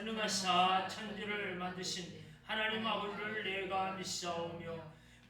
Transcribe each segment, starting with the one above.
전능하사 천지를 만드신 하나님 아버지를 내가 믿사오며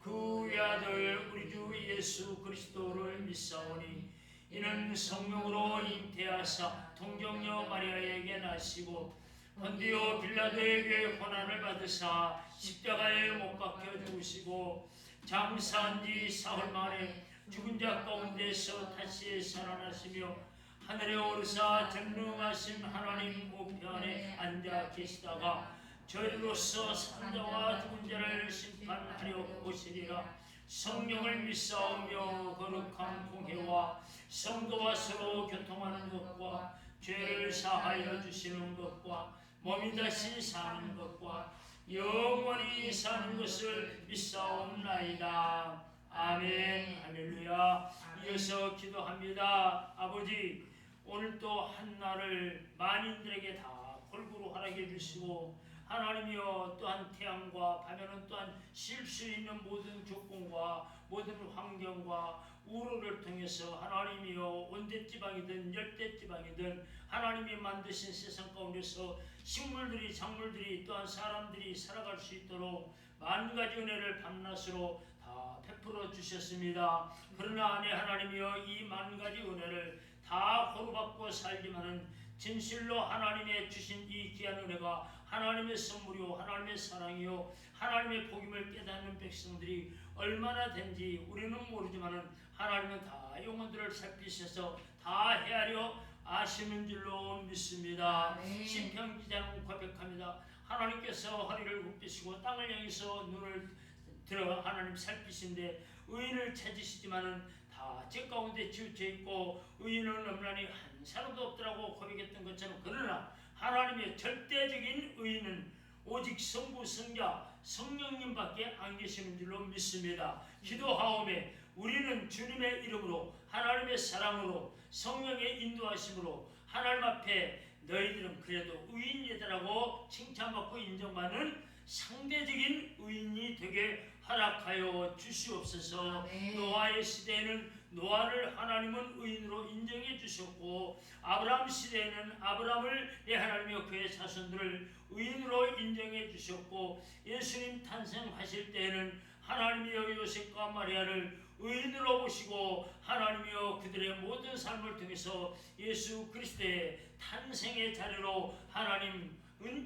그 외아들 우리 주 예수 그리스도를 믿사오니 이는 성령으로 잉태하사 동정녀 마리아에게 나시고 본디오 빌라도에게 고난을 받으사 십자가에 못 박혀 죽으시고 장사한 지 사흘 만에 죽은 자 가운데서 다시 살아나시며 하늘에 오르사 전능하신 하나님 우편에 앉아 계시다가 저희로서 산자와 죽은 자를 심판하려 오시리라. 성령을 믿사오며 거룩한 공회와 성도와 서로 교통하는 것과 죄를 사하여 주시는 것과 몸이 다시 사는 것과 영원히 사는 것을 믿사옵나이다. 아멘. 할렐루야. 이어서 기도합니다. 아버지, 오늘 또 한날을 만인들에게 다 골고루 허락해 주시고 하나님이여 또한 태양과 밤에는 또한 쉴 수 있는 모든 조건과 모든 환경과 우로를 통해서 하나님이여 온대지방이든 열대지방이든 하나님이 만드신 세상 가운데서 식물들이 작물들이 또한 사람들이 살아갈 수 있도록 만가지 은혜를 밤낮으로 다 베풀어 주셨습니다. 그러나 안에 하나님이여 이 만가지 은혜를 다 고루받고 살기만은 진실로 하나님의 주신 이 귀한 은혜가 하나님의 선물이요 하나님의 사랑이요 하나님의 복임을 깨닫는 백성들이 얼마나 된지 우리는 모르지만은 하나님은 다 영혼들을 살피셔서 다 헤아려 아시는 줄로 믿습니다. 시편 기자는 고백합니다. 하나님께서 허리를 굽히시고 땅을 향해서 눈을 들어 하나님 살피신데 의인을 찾으시지만은 다 제 가운데 치우쳐 있고 의인은 없나니 한 사람도 없더라고 고백했던 것처럼, 그러나 하나님의 절대적인 의인은 오직 성부 성자 성령님밖에 안 계시는 줄로 믿습니다. 기도하오매 우리는 주님의 이름으로 하나님의 사랑으로 성령의 인도하심으로 하나님 앞에 너희들은 그래도 의인이다라고 칭찬받고 인정받는 상대적인 의인이 되게 허락하여 주시옵소서. 노아의 시대에는 노아를 하나님은 의인으로 인정해 주셨고 아브라함 시대에는 아브라함을 내 하나님이여 그의 자손들을 의인으로 인정해 주셨고 예수님 탄생하실 때에는 하나님이여 요셉과 마리아를 의인으로 보시고 하나님이여 그들의 모든 삶을 통해서 예수 그리스도의 탄생의 자리로 하나님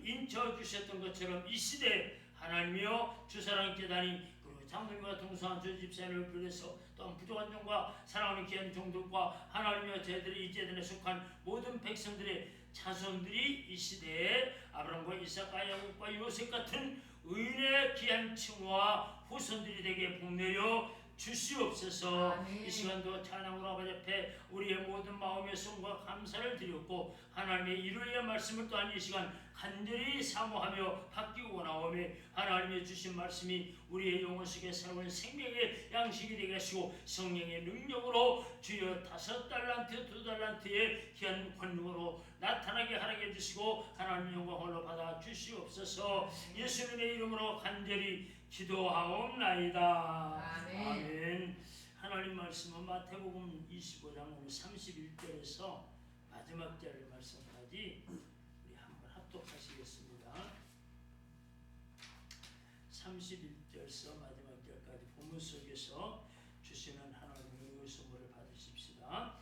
인쳐 주셨던 것처럼 이 시대 하나님이여 주사랑 재단이 그리고 장로님과 동서한 주 집사님을 비롯해서 또한 부족한 종과 사랑하는 귀한 종들과 하나님이여 저희들이 이 재단에 속한 모든 백성들의 자손들이 이 시대에 아브라함과 이삭과 야곱과 요셉 같은 의인의 귀한 층과 후손들이 되게 복내려 주시옵소서. 아멘. 이 시간도 찬양으로 아버지 앞에 우리의 모든 마음의 손과 감사를 드렸고 하나님의 이루의 말씀을 또한 이 시간 간절히 사모하며 받기고 원하오며 하나님의 주신 말씀이 우리의 영혼 속에 살아오는 생명의 양식이 되게 하시고 성령의 능력으로 주여 5달란트 2달란트의 귀한 권능으로 나타나게 하게 해주시고 하나님 영광을 받아 주시옵소서. 예수님의 이름으로 간절히 기도하옵나이다. 아멘. 하나님 말씀은 마태복음 25장 오늘 31절에서 마지막 절 말씀까지 우리 한번 합독하시겠습니다. 31절에서 마지막 절까지 본문 속에서 주시는 하나님의 의성을 받으십시다.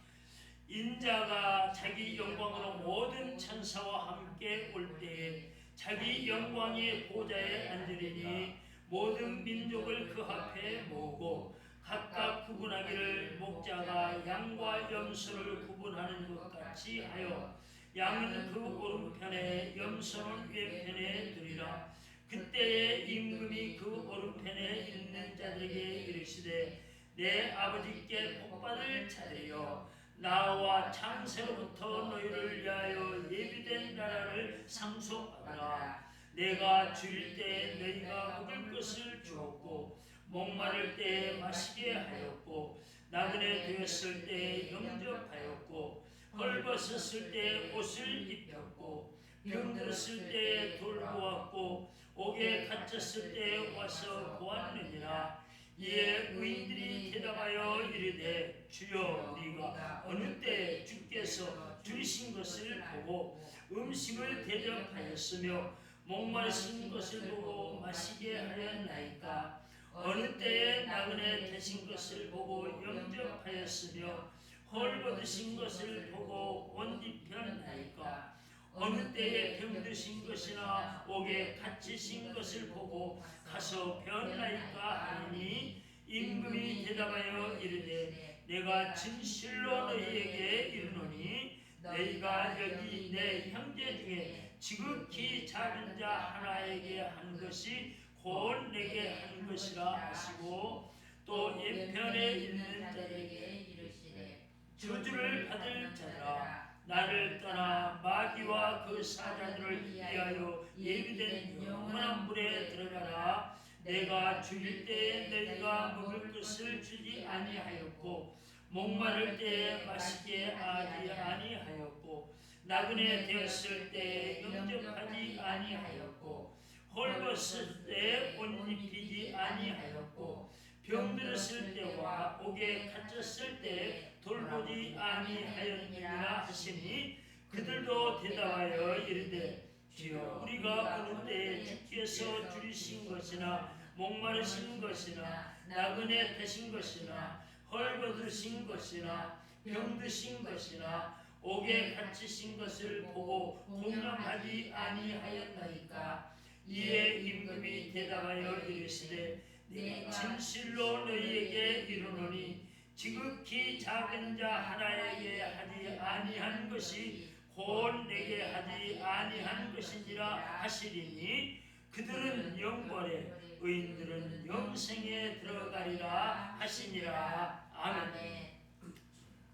인자가 자기 영광으로 모든 천사와 함께 올 때에 자기 영광의 보좌에 앉으리니 모든 민족을 그 앞에 모으고 각각 구분하기를 목자가 양과 염소를 구분하는 것 같이 하여 양은 그 오른편에 염소는 왼편에 두리라. 그때에 임금이 그 오른편에 있는 자들에게 이르시되 내 아버지께 복받을 자들이여 나와 창세로부터 너희를 위하여 예비된 나라를 상속하라. 내가 줄일 때 너희가 먹을 것을 주었고 목마를 때 마시게 하였고 나그네 되었을 때 영접하였고 헐벗었을 때 옷을 입혔고 병들었을 때 돌보았고 옥에 갇혔을 때 와서 보았느니라. 이에 의인들이 대답하여 이르되 주여 우리가 어느 때 주께서 주신 것을 보고 음식을 대접하였으며 목마르신 것을 보고 마시게 하였나이까? 어느 때에 나그네 되신 것을 보고 영접하였으며 헐벗으신 것을 보고 옷 입혔나이까? 어느 때에 병드신 것이나 옥에 갇히신 것을 보고 가서 배웠나이까 하니 임금이 대답하여 이르되 내가 진실로 너희에게 이르노니 너희가 여기 내 형제 중에 지극히 작은 자 하나에게 한 것이 곧 내게 한 것이라 하시고 또 예편에 있는 자들에게 이르시되 저주를 받을 자들아 나를 떠나 마귀와 그 사자들을 위하여 예비된 영원한 물에 들어가라. 내가 죽일 때에 너희가 먹을 것을 주지 아니하였고 목마를 때에 마시게 하지 아니하였고 나그네 되었을 때에 영접하지 아니하였고 헐벗을 때에 옷 입히지 아니하였고 병들었을 때와 옥에 갇혔을 때에 돌보지 아니하였느니라 하시니 그들도 대답하여 이르되 주여 우리가 어느 때에 주께서 줄이신 것이나 목마르신 것이나 나그네 되신 것이나 헐벗으신 것이나 병드신 것이나 옥에 갇히신 것을 보고 공감하지 아니하였나이까? 이에 임금이 대답하여 이르시되 내가 진실로 너희에게 이르노니 지극히 작은 자 하나에게 하지 아니한 것이 곧 내게 하지 아니한 것이니라 하시리니 그들은 영벌에 의인들은 영생에 들어가리라 하시니라. 아멘.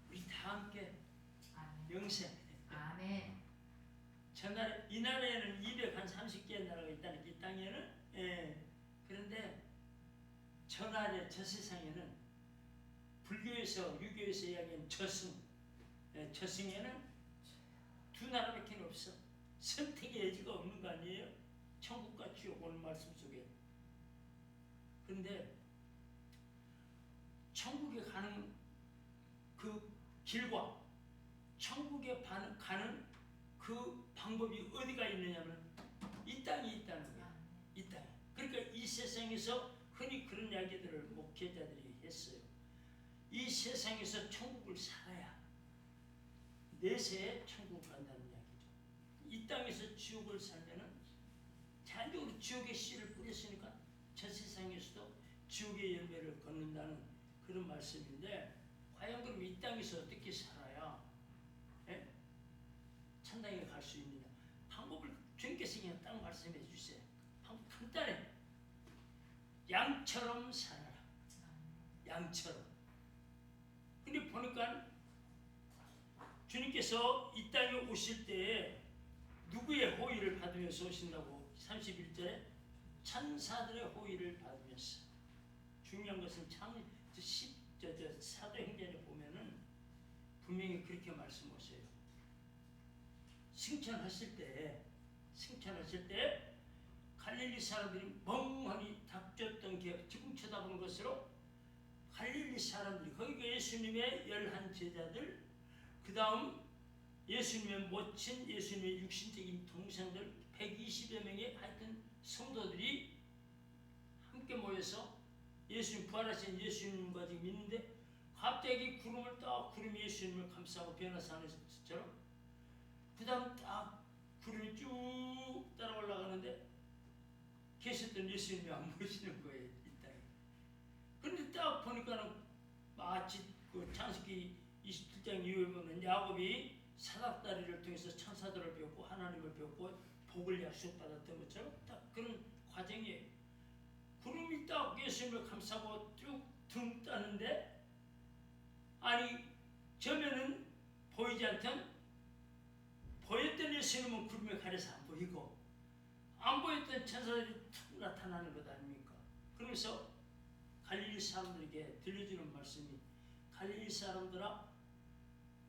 우리 다 함께 영생. 아멘. 전날 이 나라에는 230개의 나라가 있다는 이 땅에는 그런데 전날에 저 세상에는 불교에서 유교에서 이야기하는 저승에는 두 나라밖에 없어. 선택의 여지가 없는 거 아니에요? 천국과 지옥 오늘 말씀 속에. 그런데 천국에 가는 그 길과 천국에 가는 그 방법이 어디가 있느냐면 이 땅이 있다는 거야. 이 땅에. 그러니까 이 세상에서 흔히 그런 이야기들을 목회자들이 했어요. 이 세상에서 천국을 살아야 내세에 천국을 간다는 이야기죠. 이 땅에서 지옥을 살면은 자연적으로 지옥의 씨를 뿌렸으니까 저 세상에서도 지옥의 열매를 걷는다는 그런 말씀인데 과연 그럼 이 땅에서 어떻게 살아야 천당에 갈 수 있느냐? 방법을 주님께서 그냥 딱 말씀해 주세요. 방법 간단해. 양처럼 살아라. 양처럼. 근데 보니까 주님께서 이 땅에 오실 때에 누구의 호의를 받으면서 오신다고 31절에 천사들의 호의를 받으면서. 중요한 것은 참 사도행전에 보면은 분명히 그렇게 말씀하세요. 승천하실 때 갈릴리 사람들이 멍하니 닥쳤던 게 지금 쳐다보는 것으로 갈릴리 사람들이 거기가 예수님의 11 제자들 그 다음 예수님의 모친 예수님의 육신적인 동생들 120여 명의 하여튼 성도들이 함께 모여서 예수님 부활하신 예수님과 지금 있는데 갑자기 구름이 예수님을 감싸고 변화산에서처럼 그 다음 딱 구름이 쭉 따라 올라가는데 계셨던 예수님이 안 보이시는 거예요. 이 땅에. 그런데 딱 보니까는 마치 그 창세기 27장 이후에 보면 야곱이 사닥다리를 통해서 천사들을 배웠고 하나님을 배웠고 복을 약속받았던 것처럼 딱 그런 과정이에요. 구름이 딱 예수님을 감싸고 쭉 등 따는데 아니 저면은 보이지 않던 보였던 예수님은 구름에 가려서 안 보이고 안 보였던 천사들이 툭 나타나는 것 아닙니까? 그러면서 갈릴리 사람들에게 들려주는 말씀이 갈릴리 사람들아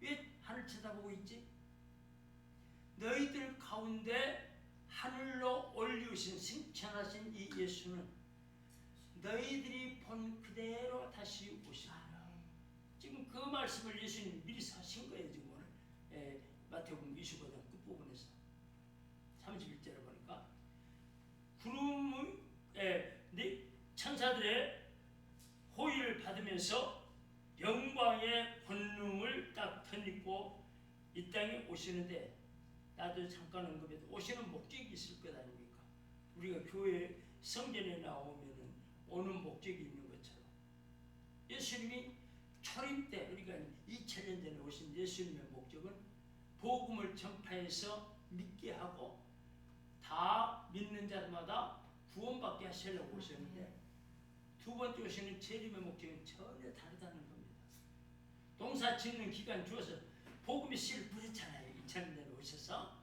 왜 하늘 쳐다보고 있지? 너희들 가운데 하늘로 올리우신 승천하신 이 예수는 너희들이 본 그대로 다시 오시리라. 지금 그 말씀을 예수님 미리 하신 거예요. 지금 오늘 마태복음 25장 끝부분에서 31절에 보니까 구름의 천사들의 호의를 받으면서 영광의 권능을 딱 덧입고 이 땅에 오시는데, 나도 잠깐 언급해도 오시는 목적이 있을 것 아닙니까? 우리가 교회 성전에 나오면은 오는 목적이 있는 것처럼 예수님이 초림 때, 그러니까 2000년 전에 오신 예수님의 목적은 복음을 전파해서 믿게 하고 다 믿는 자마다 구원받게 하시려고 오셨는데, 두 번째 오시는 재림의 목적은 전혀 다르다는 겁니다. 농사 짓는 기간 주어서 복음의 씨를 뿌렸잖아요. 2000년 전에 오셔서.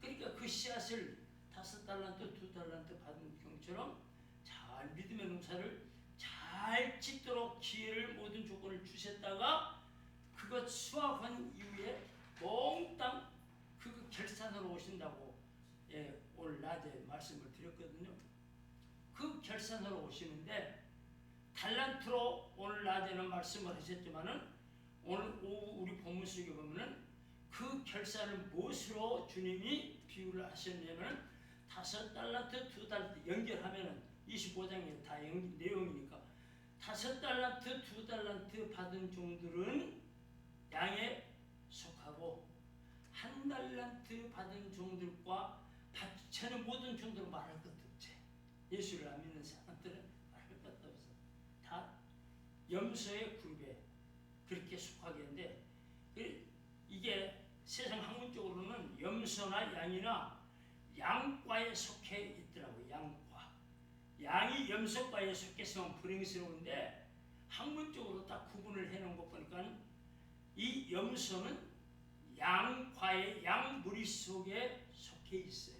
그러니까 그 씨앗을 5달란트, 2달란트 받은 경처럼 잘 믿음의 농사를 잘 짓도록 기회를, 모든 조건을 주셨다가 그것 수확한 이후에 몽땅 그 결산으로 오신다고 오늘 낮에 말씀을 드렸거든요. 그 결산으로 오시는데, 달란트로 오늘 낮에는 말씀을 하셨지만은 오늘 오후 우리 본문 속에 보면은 그 결산을 무엇으로 주님이 비유를 하셨냐면 5달란트, 2달란트 연결하면은 25장에 다 내용이니까 5달란트, 2달란트 받은 종들은 양에 속하고 1달란트 받은 종들과 전혀 모든 종들은 말할 것도 없지. 예수를 안 믿는 사람들은 말할 것도 없어. 다 염소의 그룹에 그렇게 속하게 했는데, 이게 세상 학문적으로는 염소나 양이나 양과에 속해 있더라고요. 양과. 양이 염소과에 속해서는 불행스러운데, 학문적으로 딱 구분을 해놓은 것 보니까 이 염소는 양과의 양무리 속에 속해 있어요.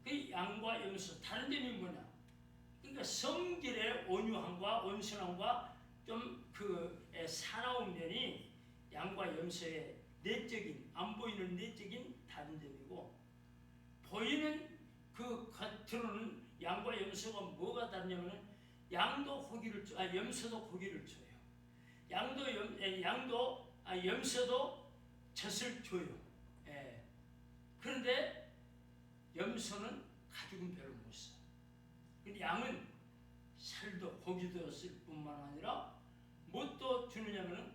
그 양과 염소 다른 점이 뭐냐? 그러니까 성질의 온유함과 온순함과 좀 사나운 면이 양과 염소의 내적인, 안 보이는 내적인 다른 점이고, 보이는 그 겉으로는 양과 염소가 뭐가 다르냐면 양도 고기를 염소도 고기를 줘요. 염소도 젖을 줘요. 그런데 염소는 가죽은 별로 못 써. 근데 양은 살도 고기도 쓸 뿐만 아니라 뭣도 주느냐면은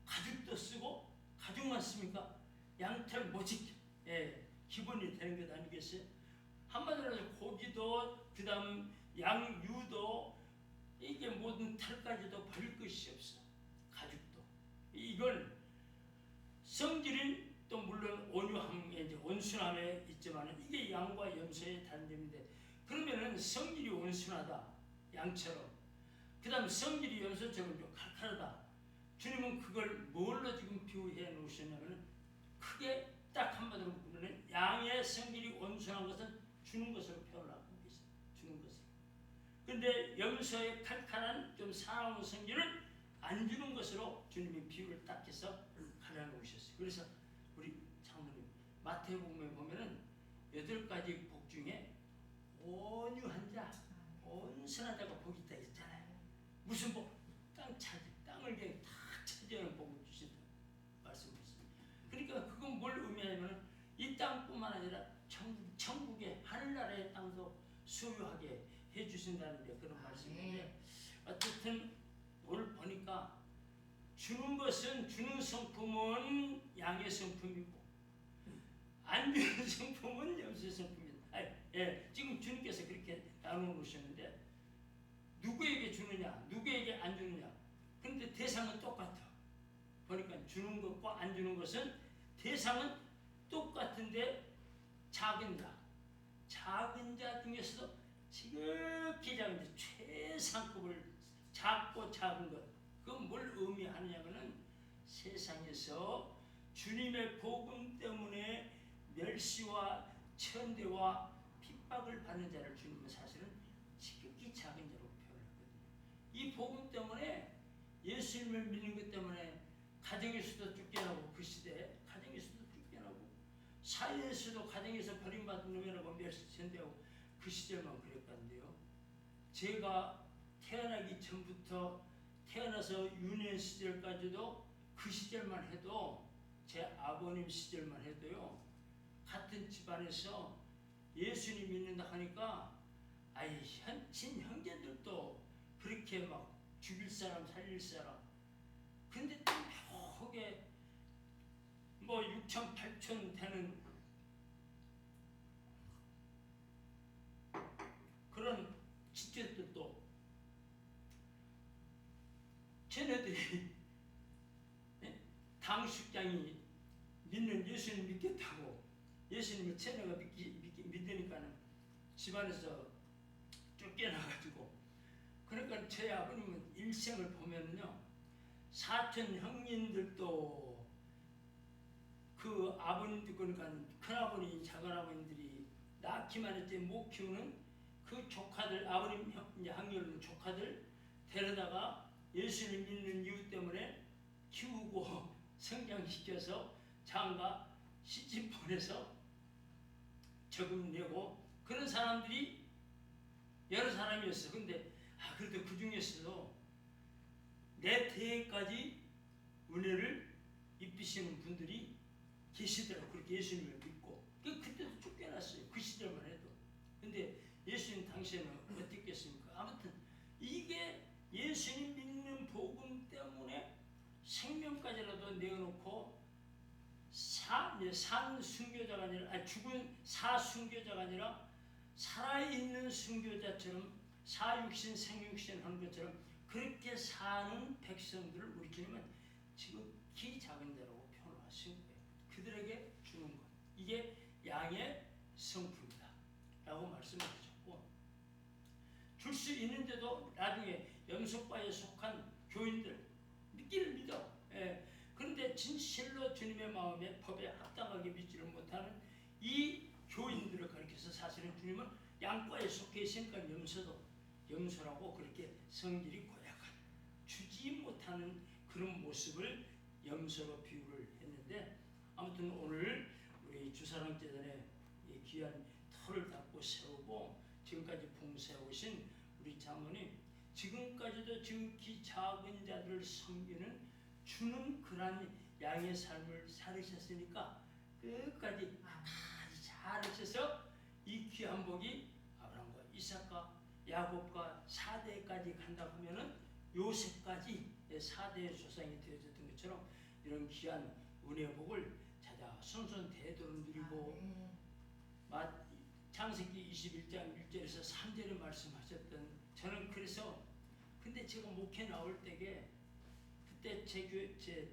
가죽도 쓰고, 가죽만 씁니까? 양털 모직 기본이 되는 것 아니겠어요? 한마디로 해서 고기도, 그 다음 양유도, 이게 모든 털까지도 버릴 것이 없어. 가죽도. 이걸 성질은 또 물론 온유함에, 이제 온순함에 있지만 이게 양과 염소의 단점인데, 그러면은 성질이 온순하다, 양처럼. 그 다음 성질이 염소처럼 좀 칼칼하다. 주님은 그걸 뭘로 지금 비유해 놓으셨냐면, 크게 딱 한마디로 보면 양의 성질이 온순한 것은 주는 것으로 표현하고 계세요. 주는 것을. 근데 염소의 칼칼한 좀 사나운 성질은 안 주는 것으로 주님이 비유를 딱 해서 가려놓으셨어요. 그래서 우리 장로님 마태복음에 보면은 8가지 복 중에 온유한 자, 온순한 자가 복이 있다 했잖아요. 무슨 복? 땅을 그냥 다 차지하는 복을 주신다 말씀하셨습니다. 그러니까 그건 뭘 의미하냐면 이 땅뿐만 아니라 천국의 하늘나라의 땅도 소유하게 해주신다는데 그런 말씀인데, 어쨌든 오늘 보니까 주는 성품은 양의 성품이고 안 주는 성품은 염소의 성품이다. 지금 주님께서 그렇게 나눠 놓으셨는데, 누구에게 주느냐, 누구에게 안 주느냐. 그런데 대상은 똑같아. 보니까 주는 것과 안 주는 것은 대상은 똑같은데, 작은 자 중에서도 지극히 작은 자, 최상급을, 작고 작은 것, 그건 뭘 의미하느냐면은 세상에서 주님의 복음 때문에 멸시와 천대와 핍박을 받는 자를 주님은 사실은 지극히 작은 자로 표현했거든요. 이 복음 때문에, 예수님을 믿는 것 때문에 가정에서도 쫓겨나고, 그 시대에 가정에서도 쫓겨나고, 사회에서도 가정에서 버림받은 놈이라고 멸시 천대하고, 그 시절만 그랬거든요. 제가 태어나기 전부터 태어나서 유년 시절까지도 그 시절만 해도 제 아버님 시절만 해도요 같은 집안에서 예수님 믿는다 하니까 아이 친형제들도 그렇게 막 죽일 사람 살릴 사람 근데 또 묘하게 뭐 6천 8천 되는 그런 집들도 쟤네들이 당숙장이 믿는 예수님 믿겠다고 예수님을 쟤네가 믿으니까는 집안에서 쫓겨나가지고 그러니까 제 아버님은 일생을 보면은요 사촌 형님들도 그 아버님들 그러니까 큰아버님 작은아버님들이 낳기만 했지 못 키우는 그 조카들 아버님 양녀는 조카들 데려다가 예수님 믿는 이유 때문에 키우고 성장시켜서 장가 시집 보내서 저금 내고 그런 사람들이 여러 사람이었어. 근데 그래도 그 중에서도 내 대까지 은혜를 입히시는 분들이 계시더라고. 그렇게 예수님을 믿고 그때도 쫓겨났어요. 그 시절만 해도. 근데 예수님 당시에는 어땠겠습니까? 아무튼 이게 예수님 믿는 복음 때문에 생명까지라도 내어놓고 산 순교자가 아니라 죽은 사 순교자가 아니라 살아있는 순교자처럼 사육신 생육신 하는 것처럼 그렇게 사는 백성들을 우리 주님은 지극히 작은 자라고 표현하신 거예요. 그들에게 주는 것 이게 양의 성품이다 라고 말씀을 하셨고 줄 수 있는데도 나중에 영속과에 속한 교인들 믿기를 믿어. 그런데 진실로 주님의 마음에 법에 합당하게 믿지를 못하는 이 교인들을 가리켜서 사실은 주님은 양과에 속해 있으니까 염소라고 그렇게 성질이 고약한 주지 못하는 그런 모습을 염소로 비유를 했는데 아무튼 오늘 우리 주사랑재단에 이 귀한 터를 닦고 세우고 지금까지 봉사해 오신 우리 장모님 지금까지도 지극히 작은 자들을 섬기는 주는 그런 양의 삶을 살으셨으니까 끝까지 잘하셔서 이 귀한 복이 아브라함과 이삭과 야곱과 4대까지 간다 보면은 요셉까지 4대의 조상이 되어졌던 것처럼 이런 귀한 은혜의 복을 찾아 손손대도록 누리고 창세기 21장 1절에서 3절에 말씀하셨던 저는 그래서 근데 제가 목회 나올 때에 그때 제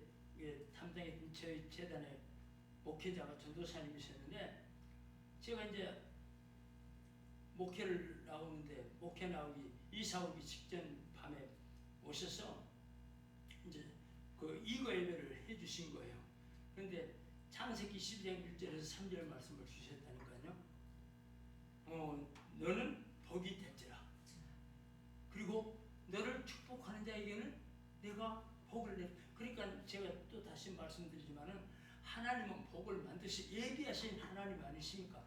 담당했던 저희 재단의 목회자가 전도사님이셨는데 제가 이제 목회를 나오는데 목회 나오기 이사 오기 직전 밤에 오셔서 이제 그 이거 예배를 해주신 거예요. 그런데 창세기 12장 1절에서 3절 말씀을 주셨다니까요. 너는 복이 될지라. 그리고 너를 축복하는 자에게는 내가 복을 내. 그러니까 제가 또 다시 말씀드리지만은 하나님은 복을 만드시 예비하신 하나님 아니십니까?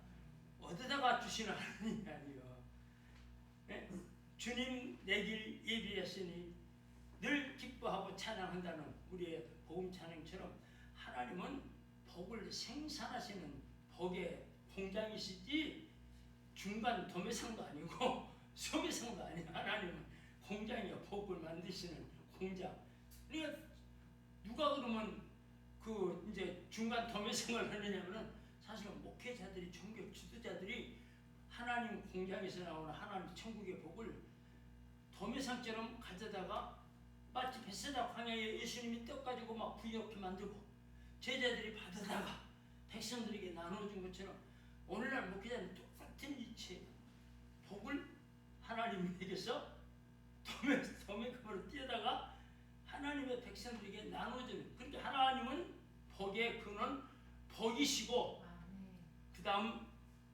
어디다가 주시는 하나님이 아니요. 네? 주님 내 길 예비하시니 늘 기뻐하고 찬양한다는 우리의 복음 찬양처럼 하나님은 복을 생산하시는 복의 공장이시지 중간 도매상도 아니고 소매상도 아니에요. 하나님은 공장이요. 복을 만드시는 공장. 그러니까 누가 그러면 그 이제 중간 도매상을 하느냐면은 사실은 목회자들이 종교 지도자들이 하나님 공장에서 나오는 하나님 천국의 복을 도매상처럼 가져다가 마치 벳세다 광야에 예수님이 떡 가지고 막 부유하게 만들고 제자들이 받아다가 백성들에게 나눠준 것처럼 오늘날 목회자는 똑같은 이치예요. 복을 하나님에게서 도매금으로 띄어다가 하나님의 백성들에게 나눠주는 그러니까 하나님은 복의 근원 복이시고 그 다음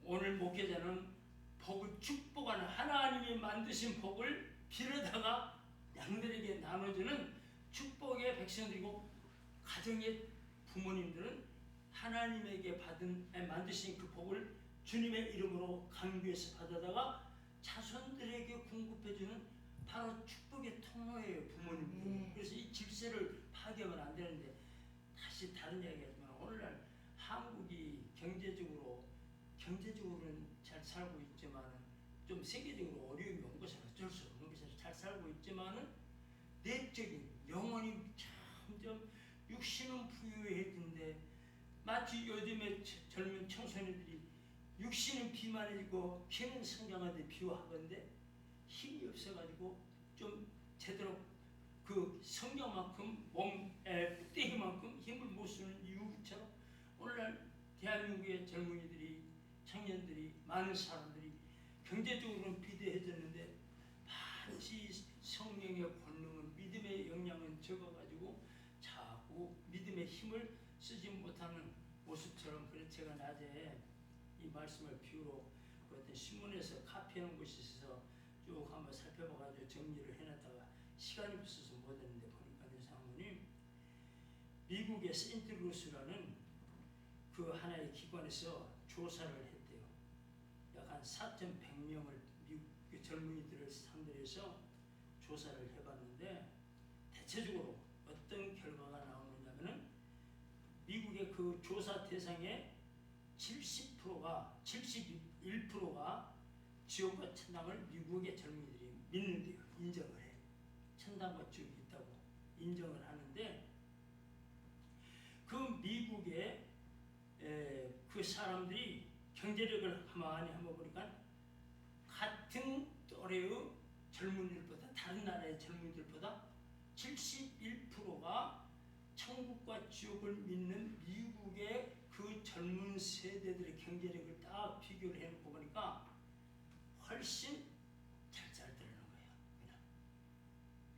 오늘 목회자는 복을 축복하는 하나님이 만드신 복을 빌어다가 양들에게 나눠주는 축복의 백성들이고 가정의 부모님들은 하나님에게 만드신 그 복을 주님의 이름으로 강구해서 받아다가 자손들에게 공급해주는 바로 축복의 통로예요, 부모님. 그래서 이 질서를 파괴하면 안 되는데, 다시 다른 이야기하지만 오늘날 한국이 경제적으로는 잘 살고 있지만 좀 세계적으로 어려움이 온 것은 어쩔 수 없는 것이라 잘 살고 있지만은 내적인 영혼이 점점 육신은 부유해진데 마치 요즘의 젊은 청소년들이 육신은 비만해지고 피는 성장하는데 비유하건데 힘이 없어가지고 좀 제대로 그 성경만큼 몸에 뚝대기만큼 힘을 못 쓰는 이유처럼 오늘날 대한민국의 젊은이들이 청년들이 많은 사람들이 경제적으로는 비대해졌는데 마치 성령의 권능은 믿음의 영향은 적어가지고 자꾸 믿음의 힘을 쓰지 못하는 모습처럼. 그래서 제가 낮에 이 말씀을 비유로 그 어떤 신문에서 카피하는 곳이 있어서 쭉 한번 살펴봐가지고 정리를 해놨다가 시간이 없어서 못했는데 보니까요, 사모님, 미국의 세인트루스라는 그 하나의 기관에서 조사를 했대요. 약 한 4,100명을 미국 젊은이들을 상대로 해서 조사를 해봤는데 대체적으로 어떤 결과가 나오느냐면은 미국의 그 조사 대상의 71%가 지옥과 천당을 미국의 젊은이들이 믿는데요. 인정을 해. 천당과 지옥이 있다고 인정을 하는데 그 미국의 그 사람들이 경제력을 한번 보니까 같은 또래의 젊은이들보다 다른 나라의 젊은이들보다 71%가 천국과 지옥을 믿는 미국의 그 젊은 세대들의 경제력을 딱 비교를 해놓고 보니까 훨씬 잘 살더라는 거예요. 그냥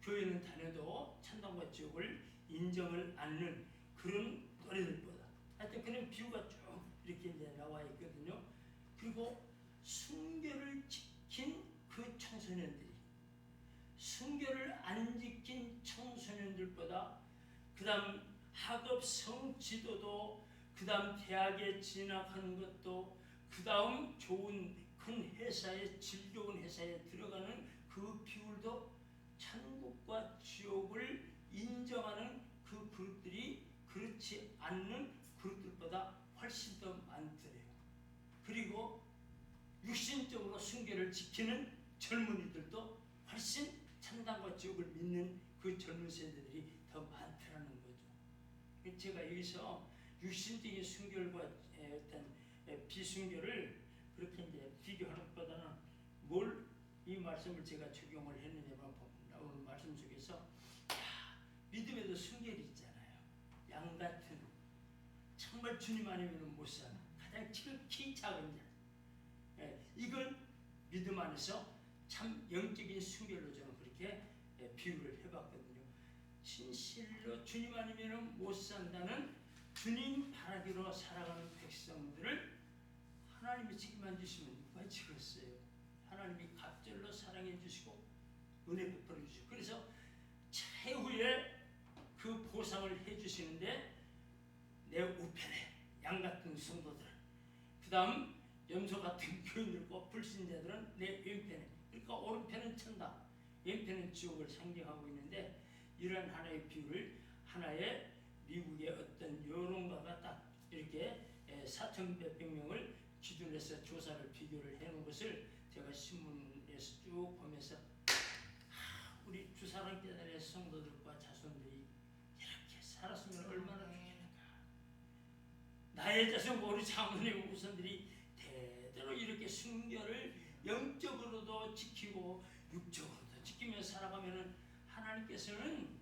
교회는 다녀도 천당과 지옥을 인정을 않는 그런 또래들보다 하여튼 그런 비유가 쭉 이렇게 이제 나와 있거든요. 그리고 순교를 지킨 그 청소년들이 순교를 안 지킨 청소년들보다 그 다음 학업 성지도도 그 다음 대학에 진학하는 것도 그 다음 좋은 큰 회사에 질 좋은 회사에 들어가는 그 비율도 천국과 지옥을 인정하는 그 그룹들이 그렇지 않는 그룹들보다 훨씬 더 많더래요. 그리고 육신적으로 순교를 지키는 젊은이들도 훨씬 천당과 지옥을 믿는 그 젊은 세대들이 더 많더라는 거죠. 제가 여기서 육신적인 순교과 어떤 비순교를 그렇게 이제 비교하는 것보다는 뭘 이 말씀을 제가 적용을 했느냐면 오늘 말씀 속에서 믿음에도 순결이 있잖아요. 양 같은 정말 주님 아니면 못 사는 가장 지극히 작은 자. 이걸 믿음 안에서 참 영적인 순결로 저는 그렇게 비유를 해봤거든요. 진실로 주님 아니면 못 산다는 주님 바라기로 살아가는 백성들을 하나님이 책임만 주시면 누가 지겠어요? 하나님이 갑절로 사랑해 주시고 은혜 베풀어 주시고 그래서 최후의 그 보상을 해 주시는데 내 우편에 양 같은 성도들은 그 다음 염소 같은 교인들과 불신자들은 내 왼편에 그러니까 오른편은 천당 왼편은 지옥을 상징하고 있는데 이런 하나의 비유를 하나의 미국의 어떤 여론가가 딱 이렇게 4,100명을 기준해서 조사를 비교를 해놓은 것을 제가 신문에서 쭉 보면서 우리 주사랑교단의 성도들과 자손들이 이렇게 살았으면 얼마나 좋겠는가. 나의 자손과 우리 장모님 우선들이 대대로 이렇게 순결을 영적으로도 지키고 육적으로도 지키며 살아가면은 하나님께서는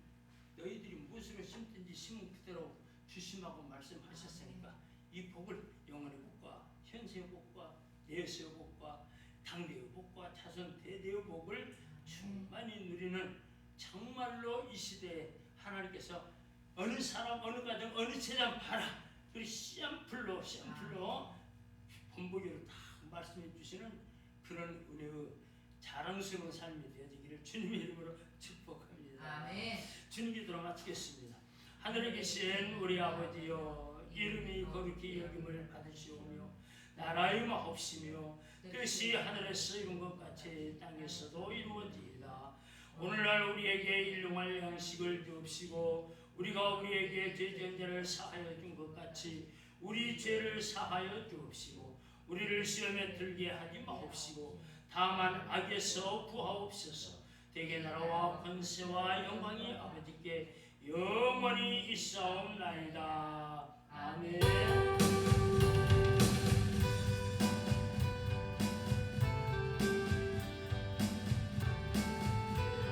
너희들이 무엇으로 심든지 심은 그대로 주심하고 말씀하셨으니까 이 복을 영원의 복과 현세의 복과 내세의 복과 당대의 복과 자손 대대의 복을 충만히 누리는 정말로 이 시대에 하나님께서 어느 사람 어느 가정 어느 재단 봐라 그리고 샘플로 본보기로 다 말씀해 주시는 그런 은혜의 자랑스러운 삶이 되어지기를 주님의 이름으로 축복합니다. 아멘. 주님 기도로 마치겠습니다. 하늘에 계신 우리 아버지여 이름이 거룩히 여김을 받으시오며 나라의 마옵시며 뜻이 하늘에서 이룬 것 같이 땅에서도 이루어지이다. 오늘날 우리에게 일용할 양식을 주옵시고 우리가 우리에게 죄지은 자를 사하여 준 것 같이 우리 죄를 사하여 주옵시고 우리를 시험에 들게 하지 마옵시고 다만 악에서 구하옵소서. 대개 나라와 권세와 영광이 아버지께 영원히 있사옵나이다. 아멘.